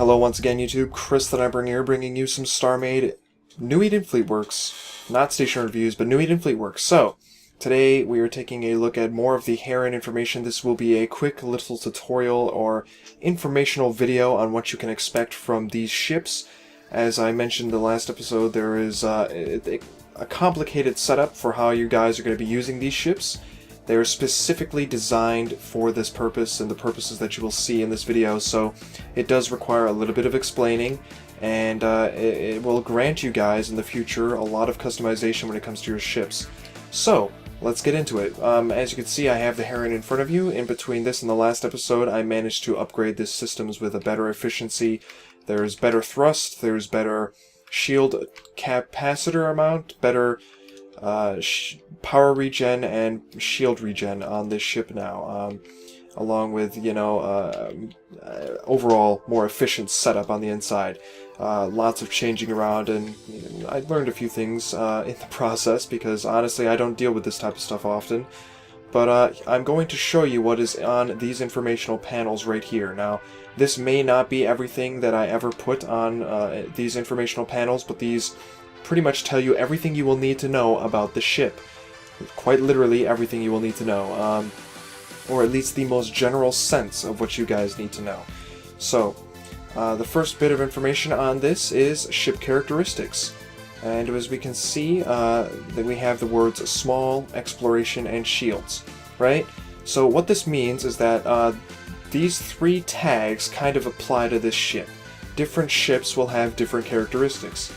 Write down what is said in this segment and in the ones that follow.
Hello once again YouTube, Chris the Nightbringer here, bringing you some StarMade New Eden Fleetworks. Not station reviews, but New Eden Fleetworks. So, today we are taking a look at more of the Heron information. This will be a quick little tutorial or informational video on what you can expect from these ships. As I mentioned in the last episode, there is a complicated setup for how you guys are going to be using these ships. They are specifically designed for this purpose and the purposes that you will see in this video, so it does require a little bit of explaining, and it will grant you guys in the future a lot of customization when it comes to your ships. So, let's get into it. As you can see, I have the Heron in front of you. In between this and the last episode, I managed to upgrade this systems with a better efficiency. There's better thrust, there's better shield capacitor amount, better power regen and shield regen on this ship now, along with, you know, overall more efficient setup on the inside. Lots of changing around, and I learned a few things in the process, because honestly I don't deal with this type of stuff often. But I'm going to show you what is on these informational panels right here. Now, this may not be everything that I ever put on these informational panels, but these pretty much tell you everything you will need to know about the ship. Quite literally everything you will need to know, or at least the most general sense of what you guys need to know. So, the first bit of information on this is ship characteristics. And as we can see, that we have the words small, exploration, and shields, right? So what this means is that these three tags kind of apply to this ship. Different ships will have different characteristics.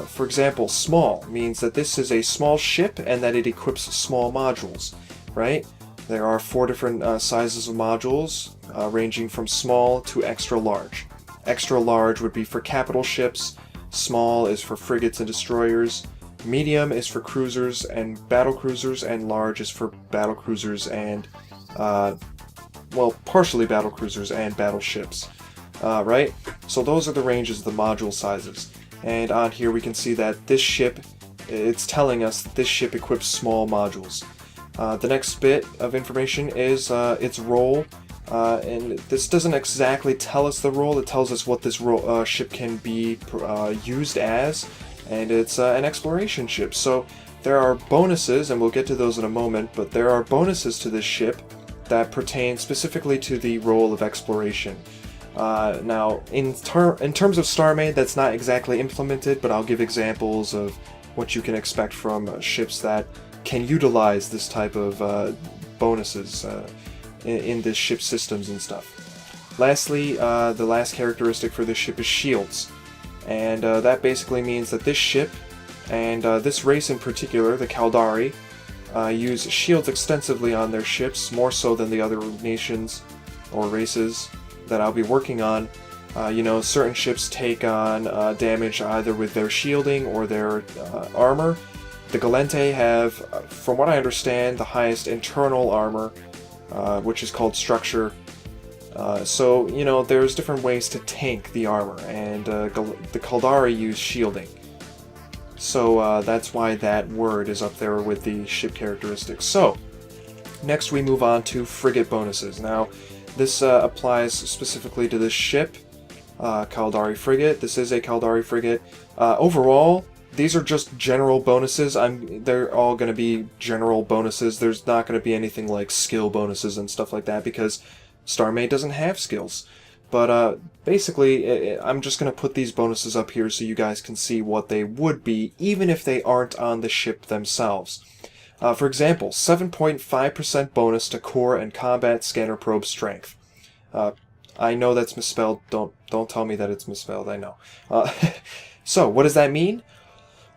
For example, small means that this is a small ship and that it equips small modules, right? There are 4 different sizes of modules, ranging from small to extra large. Extra large would be for capital ships, small is for frigates and destroyers, medium is for cruisers and battle cruisers, and large is for battle cruisers and, well, partially battle cruisers and battleships, right? So those are the ranges of the module sizes. And on here we can see that this ship, it's telling us that this ship equips small modules. The next bit of information is its role, and this doesn't exactly tell us the role, it tells us what this ship can be used as, and it's an exploration ship. So there are bonuses, and we'll get to those in a moment, but there are bonuses to this ship that pertain specifically to the role of exploration. Now, in terms of StarMade, that's not exactly implemented, but I'll give examples of what you can expect from ships that can utilize this type of bonuses in this ship systems and stuff. Lastly, the last characteristic for this ship is shields, and that basically means that this ship, and this race in particular, the Caldari, use shields extensively on their ships, more so than the other nations or races that I'll be working on. You know, certain ships take on damage either with their shielding or their armor. The Galente have, from what I understand, the highest internal armor, which is called structure. So, you know, there's different ways to tank the armor, and the Caldari use shielding. So that's why that word is up there with the ship characteristics. So, next we move on to frigate bonuses. Now, this applies specifically to this ship, Caldari frigate. This is a Caldari frigate. Overall, these are just general bonuses. They're all going to be general bonuses. There's not going to be anything like skill bonuses and stuff like that, because StarMade doesn't have skills. But basically, I'm just going to put these bonuses up here so you guys can see what they would be, even if they aren't on the ship themselves. For example, 7.5% bonus to core and combat scanner probe strength. I know that's misspelled. Don't tell me that it's misspelled. I know. So what does that mean?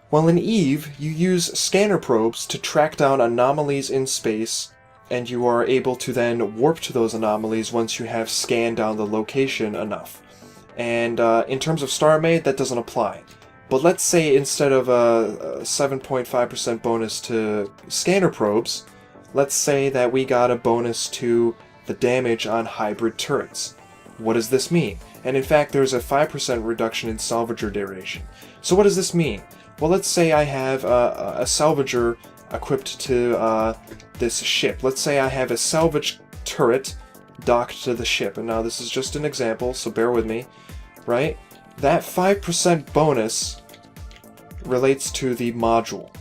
Well, in EVE, you use scanner probes to track down anomalies in space, and you are able to then warp to those anomalies once you have scanned down the location enough. And in terms of StarMade, that doesn't apply. But let's say instead of a 7.5% bonus to scanner probes, let's say that we got a bonus to the damage on hybrid turrets. What does this mean? And in fact, there's a 5% reduction in salvager duration. So what does this mean? Well, let's say I have a salvager equipped to this ship. Let's say I have a salvage turret docked to the ship. And now this is just an example, so bear with me. right? That 5% bonus relates to the module.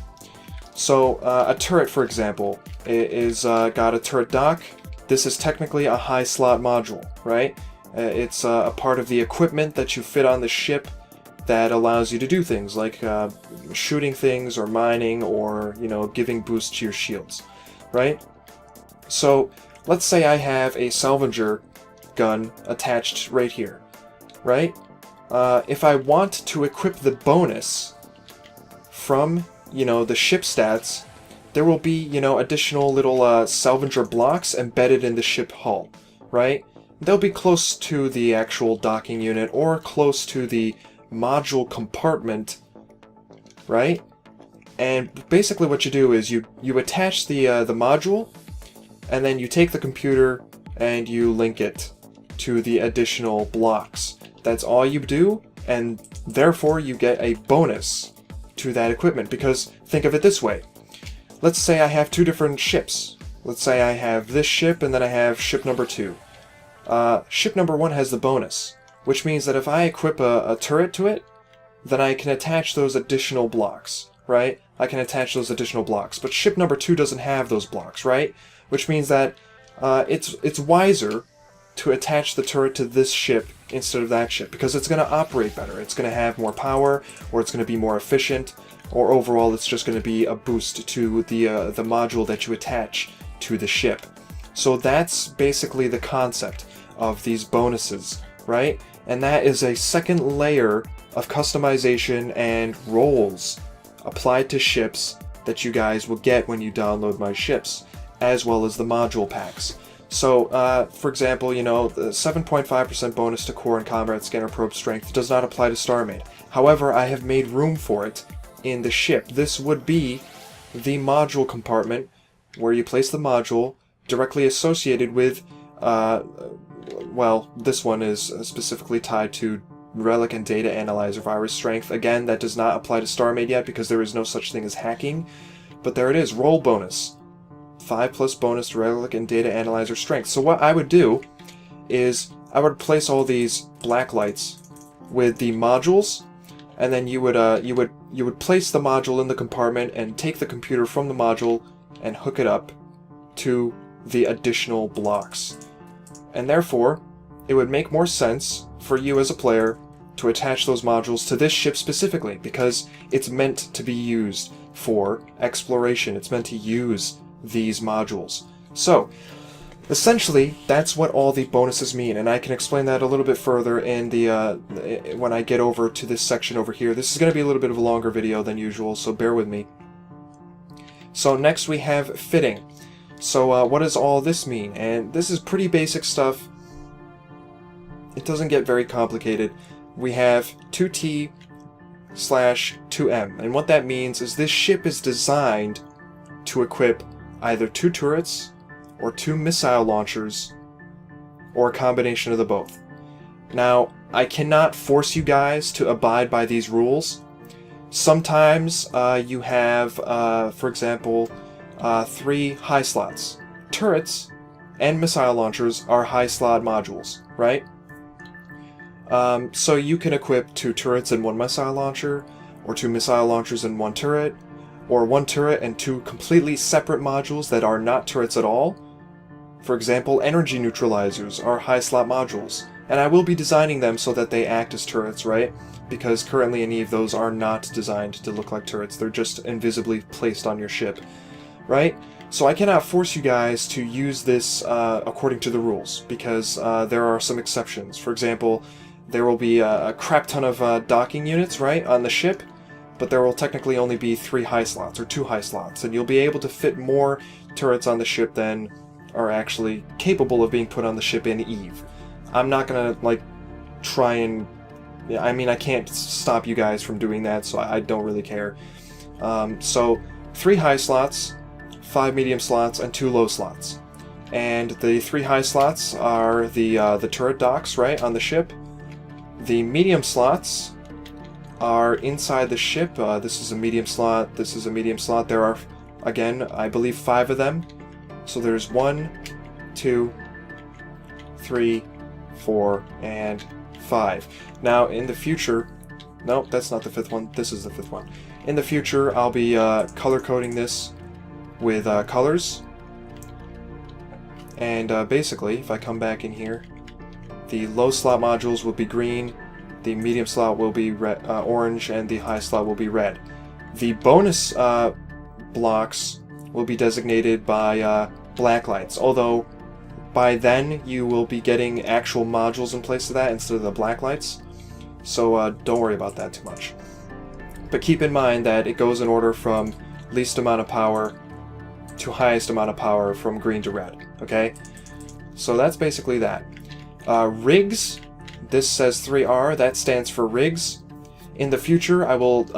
So a turret, for example, is got a turret dock. This is technically a high slot module, right? It's a part of the equipment that you fit on the ship that allows you to do things like shooting things or mining or, you know, giving boost to your shields, right? So let's say I have a salvager gun attached right here, right? If I want to equip the bonus from, you know, the ship stats, there will be, you know, additional little salvager blocks embedded in the ship hull, right? They'll be close to the actual docking unit or close to the module compartment, right? And basically what you do is you attach the module, and then you take the computer and you link it to the additional blocks. That's all you do, and therefore you get a bonus to that equipment. Because think of it this way. Let's say I have two different ships. Let's say I have this ship and then I have ship number 2. Ship number 1 has the bonus, which means that if I equip a turret to it, then I can attach those additional blocks, right? I can attach those additional blocks. But ship number 2 doesn't have those blocks, right? Which means that it's wiser to attach the turret to this ship instead of that ship, because it's going to operate better. It's going to have more power, or it's going to be more efficient, or overall it's just going to be a boost to the module that you attach to the ship. So that's basically the concept of these bonuses, right? And that is a second layer of customization and roles applied to ships that you guys will get when you download my ships, as well as the module packs. So, for example, you know, the 7.5% bonus to core and combat scanner probe strength does not apply to StarMade. However, I have made room for it in the ship. This would be the module compartment where you place the module directly associated with, well, this one is specifically tied to Relic and Data Analyzer Virus Strength. Again, that does not apply to StarMade yet because there is no such thing as hacking. But there it is, roll bonus. 5+ bonus to Relic and Data Analyzer Strength. So what I would do is I would place all these black lights with the modules, and then you would place the module in the compartment and take the computer from the module and hook it up to the additional blocks. And therefore, it would make more sense for you as a player to attach those modules to this ship specifically, because it's meant to be used for exploration. It's meant to use these modules. So, essentially, that's what all the bonuses mean, and I can explain that a little bit further in the when I get over to this section over here. This is going to be a little bit of a longer video than usual, so bear with me. So next we have fitting. So what does all this mean? And this is pretty basic stuff. It doesn't get very complicated. We have 2T/2M, and what that means is this ship is designed to equip either 2 turrets or 2 missile launchers, or a combination of the both. Now, I cannot force you guys to abide by these rules. Sometimes you have, for example, 3 high slots. Turrets and missile launchers are high slot modules, right? So you can equip 2 turrets and 1 missile launcher, or 2 missile launchers and 1 turret, or 1 turret and 2 completely separate modules that are not turrets at all. For example, energy neutralizers are high slot modules, and I will be designing them so that they act as turrets, right? Because currently any of those are not designed to look like turrets, they're just invisibly placed on your ship, right? So I cannot force you guys to use this according to the rules, because there are some exceptions. For example, there will be a crap ton of docking units, right, on the ship, but there will technically only be 3 high slots or 2 high slots, and you'll be able to fit more turrets on the ship than are actually capable of being put on the ship in Eve. I'm not gonna, like, try and... I mean, I can't stop you guys from doing that, so I don't really care. So, 3 high slots, 5 medium slots, and 2 low slots. And the 3 high slots are the turret docks, right, on the ship. The medium slots are inside the ship. This is a medium slot, this is a medium slot. There are, again, I believe 5 of them. So there's 1, 2, 3, 4, and 5. Now, in the future... Nope, that's not the 5th one. This is the 5th one. In the future, I'll be color-coding this with colors. And basically, if I come back in here, the low slot modules will be green, the medium slot will be red, orange, and the high slot will be red. The bonus blocks will be designated by black lights, although by then you will be getting actual modules in place of that instead of the black lights, so don't worry about that too much. But keep in mind that it goes in order from least amount of power to highest amount of power from green to red, okay? So that's basically that. Rigs, this says 3R, that stands for rigs. In the future, I will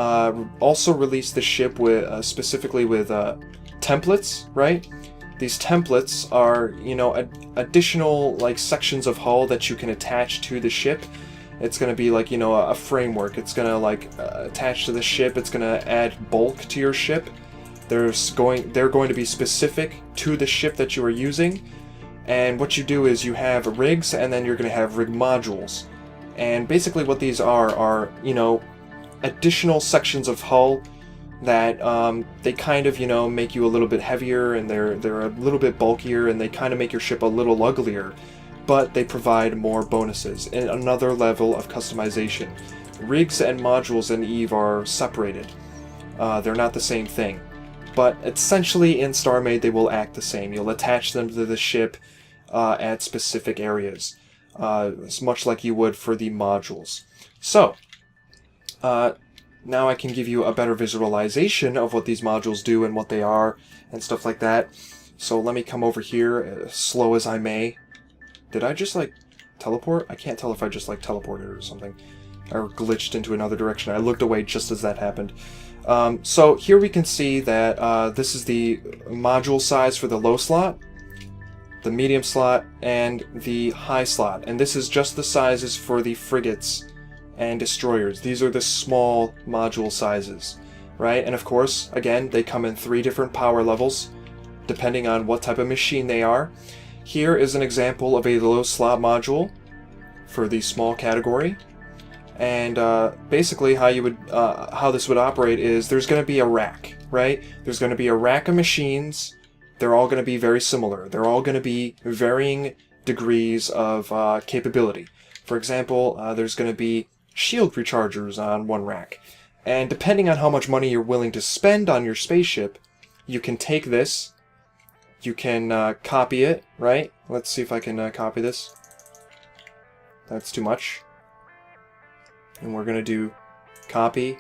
also release the ship with specifically with templates, right? These templates are, you know, additional like sections of hull that you can attach to the ship. It's going to be like, you know, a framework. It's going to like attach to the ship. It's going to add bulk to your ship. They're going to be specific to the ship that you are using. And what you do is you have rigs, and then you're going to have rig modules. And basically what these are, you know, additional sections of hull that they kind of, you know, make you a little bit heavier, and they're a little bit bulkier, and they kind of make your ship a little uglier. But they provide more bonuses and another level of customization. Rigs and modules in EVE are separated. They're not the same thing. But essentially in StarMade they will act the same. You'll attach them to the ship at specific areas, as much like you would for the modules. So, now I can give you a better visualization of what these modules do and what they are and stuff like that. So let me come over here, slow as I may. Did I just like teleport? I can't tell if I just like teleported or something. Or glitched into another direction. I looked away just as that happened. So here we can see that this is the module size for the low slot, the medium slot, and the high slot. And this is just the sizes for the frigates and destroyers. These are the small module sizes, right? And of course, again, they come in 3 different power levels, depending on what type of machine they are. Here is an example of a low slot module for the small category. And basically how this would operate is there's going to be a rack, right? There's going to be a rack of machines. They're all going to be very similar. They're all going to be varying degrees of capability. For example, there's going to be shield rechargers on one rack. And depending on how much money you're willing to spend on your spaceship, you can take this, you can copy it, right? Let's see if I can copy this. That's too much. And we're going to do copy,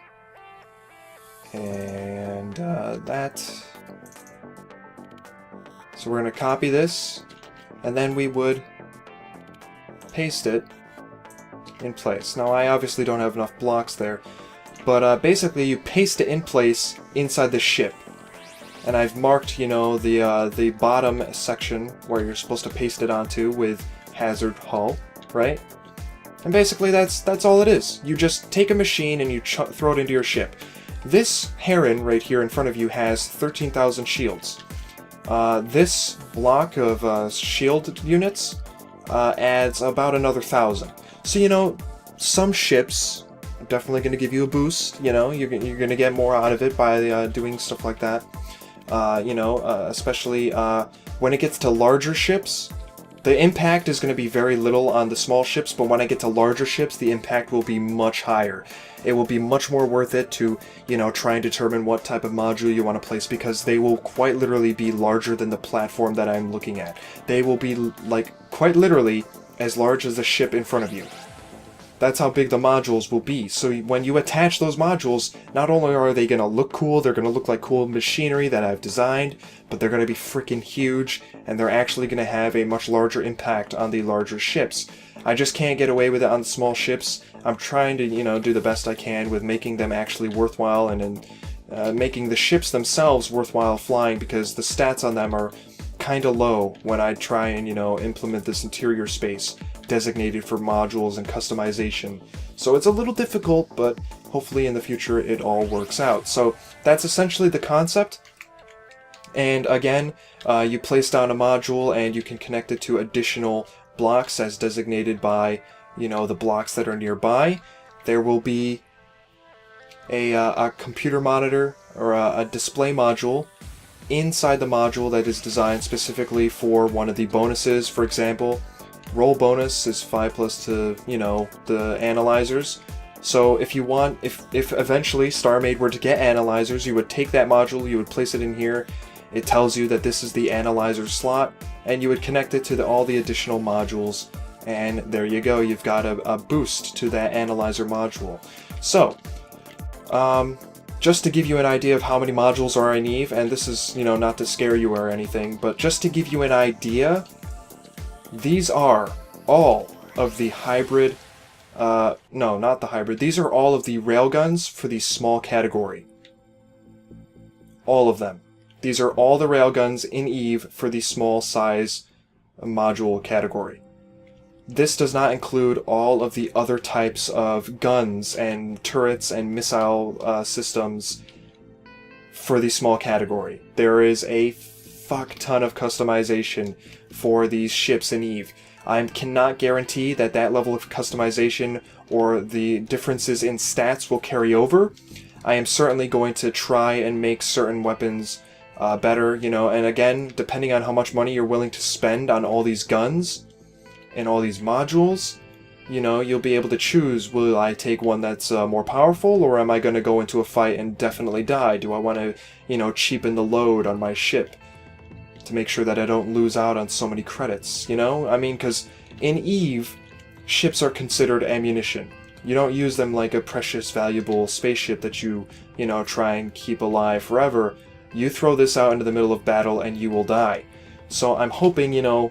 and that. So we're going to copy this, and then we would paste it in place. Now I obviously don't have enough blocks there, but basically you paste it in place inside the ship. And I've marked, you know, the bottom section where you're supposed to paste it onto with hazard hull, right? And basically that's all it is. You just take a machine and you throw it into your ship. This Heron right here in front of you has 13,000 shields. This block of shield units adds about another 1,000. So, you know, some ships are definitely going to give you a boost. You know, you're going to get more out of it by doing stuff like that. You know, especially when it gets to larger ships. The impact is going to be very little on the small ships, but when I get to larger ships, the impact will be much higher. It will be much more worth it to, you know, try and determine what type of module you want to place, because they will quite literally be larger than the platform that I'm looking at. They will be, like, quite literally as large as the ship in front of you. That's how big the modules will be. So when you attach those modules, not only are they going to look cool, they're going to look like cool machinery that I've designed, but they're going to be freaking huge, and they're actually going to have a much larger impact on the larger ships. I just can't get away with it on the small ships. I'm trying to, you know, do the best I can with making them actually worthwhile, and making the ships themselves worthwhile flying, because the stats on them are kind of low when I try and, you know, implement this interior space designated for modules and customization. So it's a little difficult, but hopefully in the future it all works out. So that's essentially the concept. And again, you place down a module and you can connect it to additional blocks as designated by you know, the blocks that are nearby. There will be a computer monitor or a display module inside the module that is designed specifically for one of the bonuses. For example, roll bonus is 5+ to, you know, the analyzers. So if you want, if eventually StarMade were to get analyzers, you would take that module, you would place it in here. It tells you that this is the analyzer slot, and you would connect it to all the additional modules, and there you go. You've got a boost to that analyzer module. So, just to give you an idea of how many modules are in Eve, and this is, you know, not to scare you or anything, but just to give you an idea, these are all of the hybrid, no, not the hybrid, these are all of the railguns for the small category. All of them. These are all the railguns in Eve for the small size module category. This does not include all of the other types of guns and turrets and missile systems for the small category. There is a fuck ton of customization for these ships in Eve. I cannot guarantee that that level of customization or the differences in stats will carry over. I am certainly going to try and make certain weapons better, you know, and again, depending on how much money you're willing to spend on all these guns and all these modules, you know, you'll be able to choose, will I take one that's more powerful, or am I going to go into a fight and definitely die? Do I want to, you know, cheapen the load on my ship to make sure that I don't lose out on so many credits, you know? I mean, because in Eve, ships are considered ammunition. You don't use them like a precious, valuable spaceship that you know, try and keep alive forever. You throw this out into the middle of battle and you will die. So I'm hoping, you know,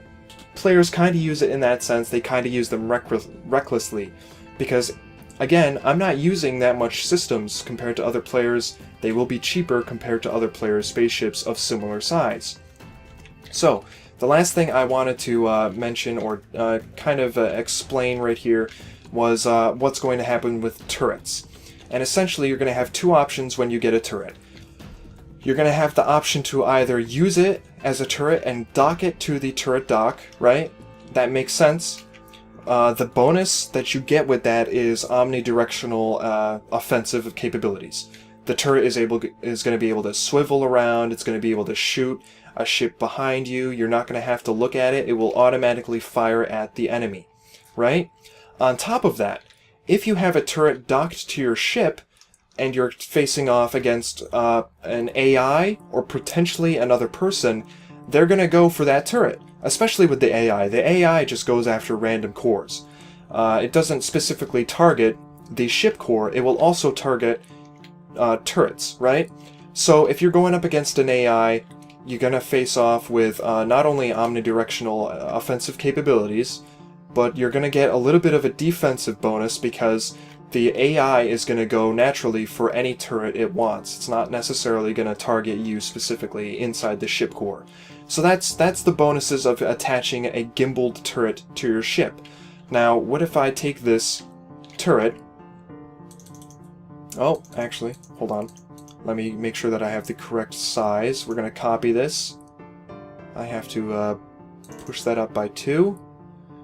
players kind of use it in that sense. They kind of use them recklessly. Because, again, I'm not using that much systems compared to other players. They will be cheaper compared to other players' spaceships of similar size. So, the last thing I wanted to mention or kind of explain right here was what's going to happen with turrets. And essentially, you're going to have two options when you get a turret. You're going to have the option to either use it as a turret and dock it to the turret dock, right? That makes sense. The bonus that you get with that is omnidirectional offensive capabilities. The turret is going to be able to swivel around, it's going to be able to shoot a ship behind you, you're not going to have to look at it, it will automatically fire at the enemy, right? On top of that, if you have a turret docked to your ship, and you're facing off against an AI or potentially another person, they're going to go for that turret, especially with the AI. The AI just goes after random cores. It doesn't specifically target the ship core, it will also target turrets, right? So if you're going up against an AI, you're going to face off with not only omnidirectional offensive capabilities, but you're going to get a little bit of a defensive bonus because the AI is going to go naturally for any turret it wants. It's not necessarily going to target you specifically inside the ship core. So that's the bonuses of attaching a gimbaled turret to your ship. Now, what if I take this turret... Oh, actually, hold on. Let me make sure that I have the correct size. We're going to copy this. I have to push that up by 2.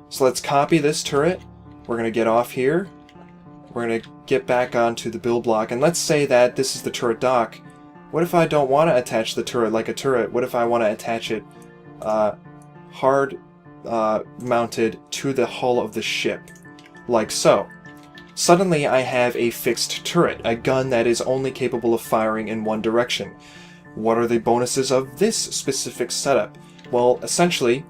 So let's copy this turret. We're going to get off here. We're going to get back onto the build block, and let's say that this is the turret dock. What if I don't want to attach the turret like a turret? What if I want to attach it hard mounted to the hull of the ship, like so? Suddenly I have a fixed turret, a gun that is only capable of firing in one direction. What are the bonuses of this specific setup? Well, essentially,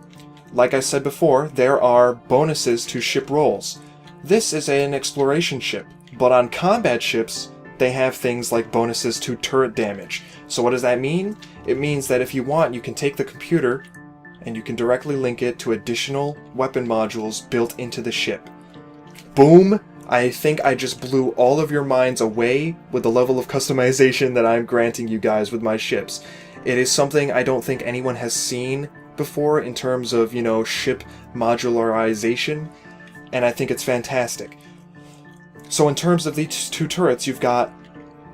like I said before, there are bonuses to ship rolls. This is an exploration ship, but on combat ships, they have things like bonuses to turret damage. So what does that mean? It means that if you want, you can take the computer and you can directly link it to additional weapon modules built into the ship. Boom! I think I just blew all of your minds away with the level of customization that I'm granting you guys with my ships. It is something I don't think anyone has seen before in terms of, you know, ship modularization. And I think it's fantastic. So in terms of these two turrets, you've got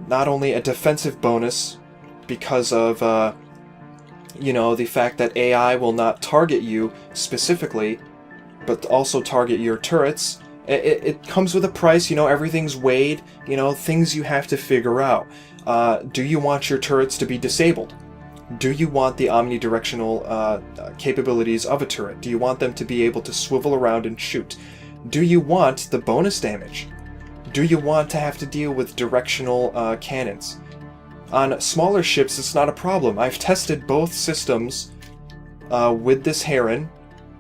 not only a defensive bonus because of, you know, the fact that AI will not target you specifically, but also target your turrets. It comes with a price, you know, everything's weighed, you know, things you have to figure out. Do you want your turrets to be disabled? Do you want the omnidirectional capabilities of a turret? Do you want them to be able to swivel around and shoot? Do you want the bonus damage? Do you want to have to deal with directional cannons? On smaller ships, it's not a problem. I've tested both systems with this Heron,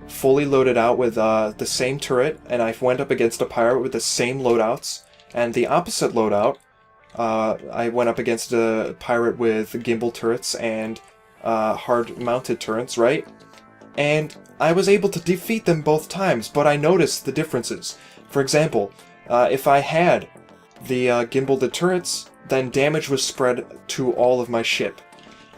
fully loaded out with the same turret, and I went up against a pirate with the same loadouts, and the opposite loadout, I went up against a pirate with gimbal turrets and hard-mounted turrets, right? And I was able to defeat them both times, but I noticed the differences. For example, if I had the gimbaled turrets, then damage was spread to all of my ship.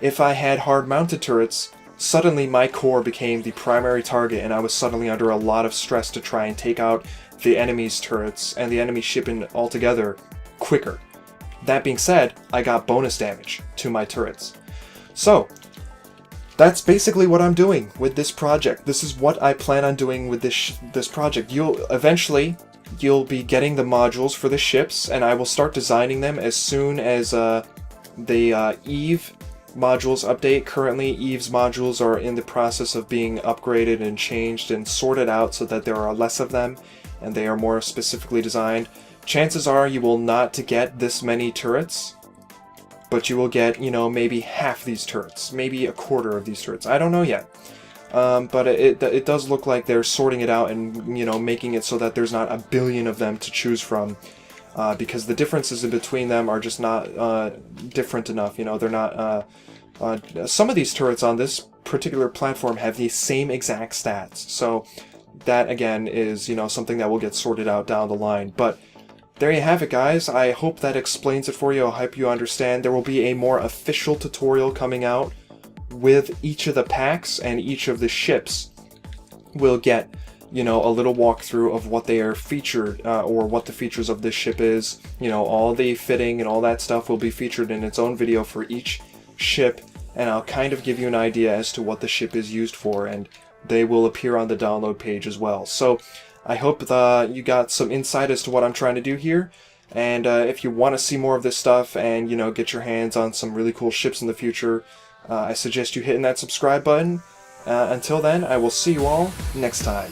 If I had hard-mounted turrets, suddenly my core became the primary target, and I was suddenly under a lot of stress to try and take out the enemy's turrets and the enemy ship altogether quicker. That being said, I got bonus damage to my turrets. So, that's basically what I'm doing with this project. This is what I plan on doing with this project. You'll be getting the modules for the ships, and I will start designing them as soon as the Eve modules update. Currently, Eve's modules are in the process of being upgraded and changed and sorted out so that there are less of them, and they are more specifically designed. Chances are you will not get this many turrets, but you will get, you know, maybe half these turrets, maybe a quarter of these turrets. I don't know yet. But it does look like they're sorting it out and, you know, making it so that there's not a billion of them to choose from, because the differences in between them are just not different enough. You know, they're not. Some of these turrets on this particular platform have the same exact stats, so that again is, you know, something that will get sorted out down the line. But there you have it, guys. I hope that explains it for you. I hope you understand. There will be a more official tutorial coming out with each of the packs, and each of the ships will get, you know, a little walkthrough of what they are featured, or what the features of this ship is. You know, all the fitting and all that stuff will be featured in its own video for each ship, and I'll kind of give you an idea as to what the ship is used for, and they will appear on the download page as well. So I hope you got some insight as to what I'm trying to do here, and if you want to see more of this stuff and, you know, get your hands on some really cool ships in the future, I suggest you hitting that subscribe button. Until then, I will see you all next time.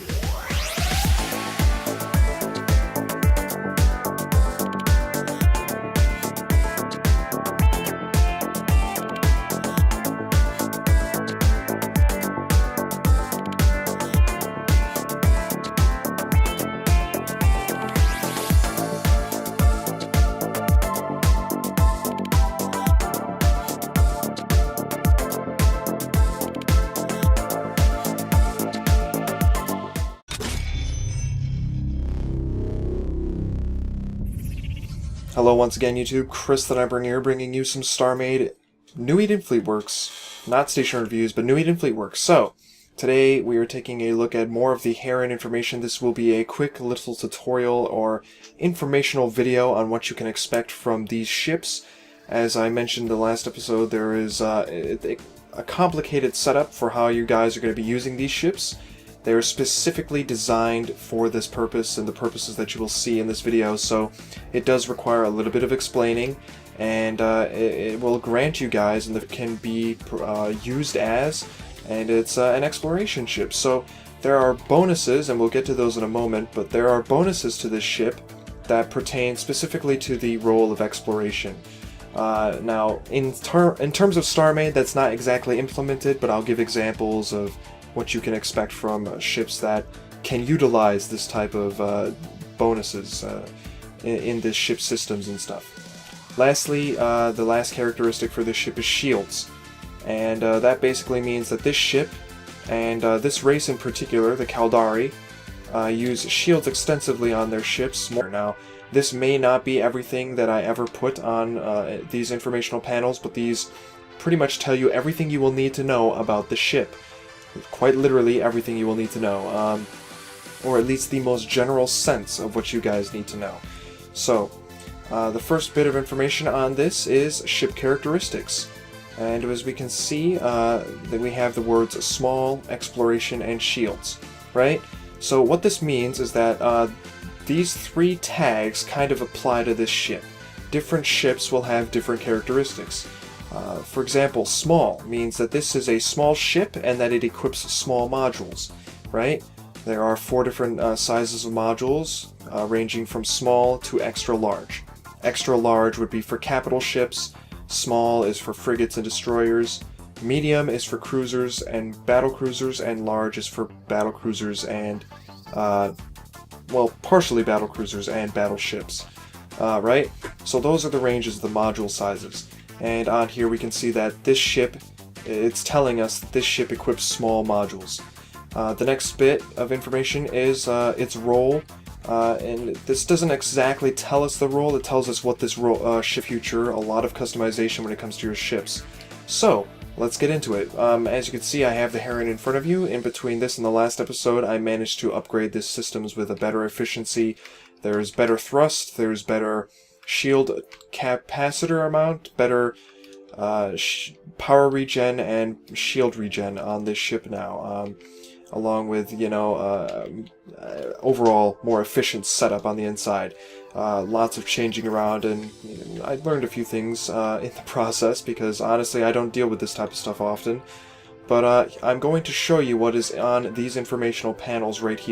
Hello once again, YouTube. Chris the Number here, bringing you some StarMade New Eden Fleetworks. Not station reviews, but New Eden Fleetworks. So, today we are taking a look at more of the Heron information. This will be a quick little tutorial or informational video on what you can expect from these ships. As I mentioned in the last episode, there is a complicated setup for how you guys are going to be using these ships. They are specifically designed for this purpose and the purposes that you will see in this video, so it does require a little bit of explaining, and it will grant you guys, and it can be used as, and it's an exploration ship. So there are bonuses, and we'll get to those in a moment, but there are bonuses to this ship that pertain specifically to the role of exploration. Now, in terms of StarMade, that's not exactly implemented, but I'll give examples of what you can expect from ships that can utilize this type of bonuses in this ship systems and stuff. Lastly, the last characteristic for this ship is shields, and that basically means that this ship, and this race in particular, the Caldari, use shields extensively on their ships. Now, this may not be everything that I ever put on these informational panels, but these pretty much tell you everything you will need to know about the ship. Quite literally everything you will need to know, or at least the most general sense of what you guys need to know. So, the first bit of information on this is ship characteristics. And as we can see, that we have the words small, exploration, and shields, right? So what this means is that these three tags kind of apply to this ship. Different ships will have different characteristics. For example, small means that this is a small ship and that it equips small modules, right? There are 4 different sizes of modules, ranging from small to extra large. Extra large would be for capital ships, small is for frigates and destroyers, medium is for cruisers and battlecruisers, and large is for battlecruisers and, well, partially battlecruisers and battleships, right? So those are the ranges of the module sizes. And on here we can see that this ship, it's telling us that this ship equips small modules. The next bit of information is its role, and this doesn't exactly tell us the role, it tells us what this role should feature a lot of customization when it comes to your ships. So, let's get into it. As you can see, I have the Heron in front of you. In between this and the last episode, I managed to upgrade this systems with a better efficiency. There's better thrust, there's better shield capacitor amount, better power regen and shield regen on this ship now, along with, you know, overall more efficient setup on the inside. Lots of changing around, and I learned a few things in the process, because honestly I don't deal with this type of stuff often. But I'm going to show you what is on these informational panels right here.